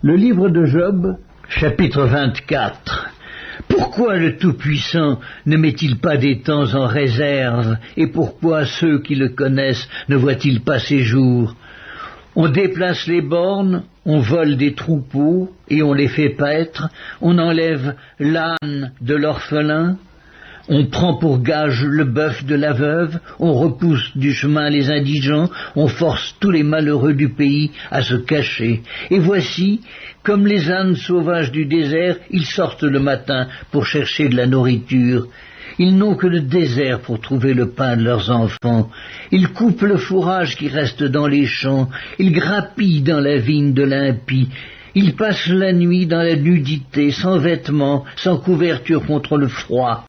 Le livre de Job, chapitre 24. Pourquoi le Tout-Puissant ne met-il pas des temps en réserve, et pourquoi ceux qui le connaissent ne voient-ils pas ses jours? On déplace les bornes, on vole des troupeaux, et on les fait paître, on enlève l'âne de l'orphelin, on prend pour gage le bœuf de la veuve, on repousse du chemin les indigents, on force tous les malheureux du pays à se cacher. Et voici, comme les ânes sauvages du désert, ils sortent le matin pour chercher de la nourriture. Ils n'ont que le désert pour trouver le pain de leurs enfants. Ils coupent le fourrage qui reste dans les champs, ils grappillent dans la vigne de l'impie. Ils passent la nuit dans la nudité, sans vêtements, sans couverture contre le froid.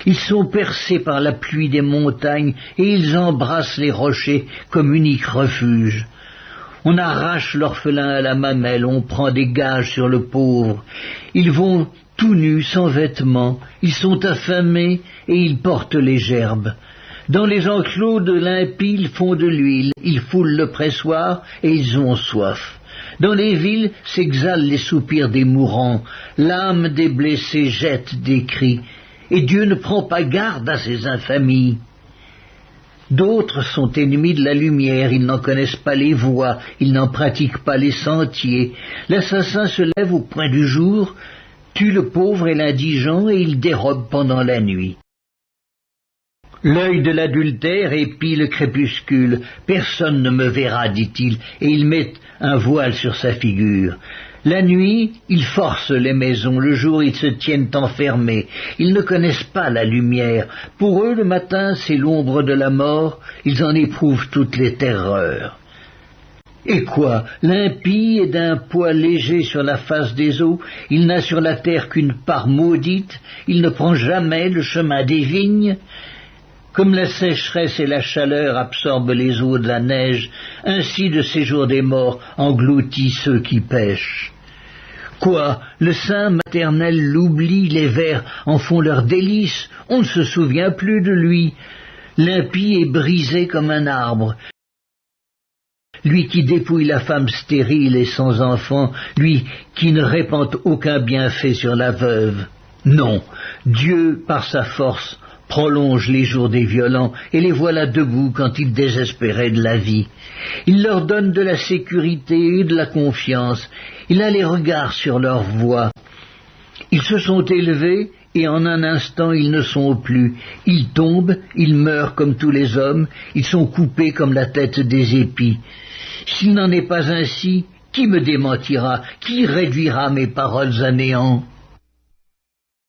Ils sont percés par la pluie des montagnes et ils embrassent les rochers comme unique refuge. On arrache l'orphelin à la mamelle, on prend des gages sur le pauvre. Ils vont tout nus, sans vêtements, ils sont affamés et ils portent les gerbes. Dans les enclos de l'impie, ils font de l'huile, ils foulent le pressoir et ils ont soif. Dans les villes s'exhalent les soupirs des mourants, l'âme des blessés jette des cris. Et Dieu ne prend pas garde à ces infamies. D'autres sont ennemis de la lumière, ils n'en connaissent pas les voies, ils n'en pratiquent pas les sentiers. L'assassin se lève au point du jour, tue le pauvre et l'indigent, et il dérobe pendant la nuit. L'œil de l'adultère épie le crépuscule. Personne ne me verra, dit-il, et il met un voile sur sa figure. La nuit, ils forcent les maisons, le jour ils se tiennent enfermés. Ils ne connaissent pas la lumière. Pour eux, le matin, c'est l'ombre de la mort, ils en éprouvent toutes les terreurs. Et quoi? L'impie est d'un poids léger sur la face des eaux, il n'a sur la terre qu'une part maudite, il ne prend jamais le chemin des vignes. Comme la sécheresse et la chaleur absorbent les eaux de la neige, ainsi le séjour des morts engloutit ceux qui pêchent. Quoi? Le sein maternel l'oublie, les vers en font leur délice, on ne se souvient plus de lui. L'impie est brisé comme un arbre. Lui qui dépouille la femme stérile et sans enfant, lui qui ne répand aucun bienfait sur la veuve. Non, Dieu, par sa force, prolonge les jours des violents, et les voilà debout quand ils désespéraient de la vie. Il leur donne de la sécurité et de la confiance. Il a les regards sur leur voie. Ils se sont élevés, et en un instant ils ne sont plus. Ils tombent, ils meurent comme tous les hommes, ils sont coupés comme la tête des épis. S'il n'en est pas ainsi, qui me démentira? Qui réduira mes paroles à néant?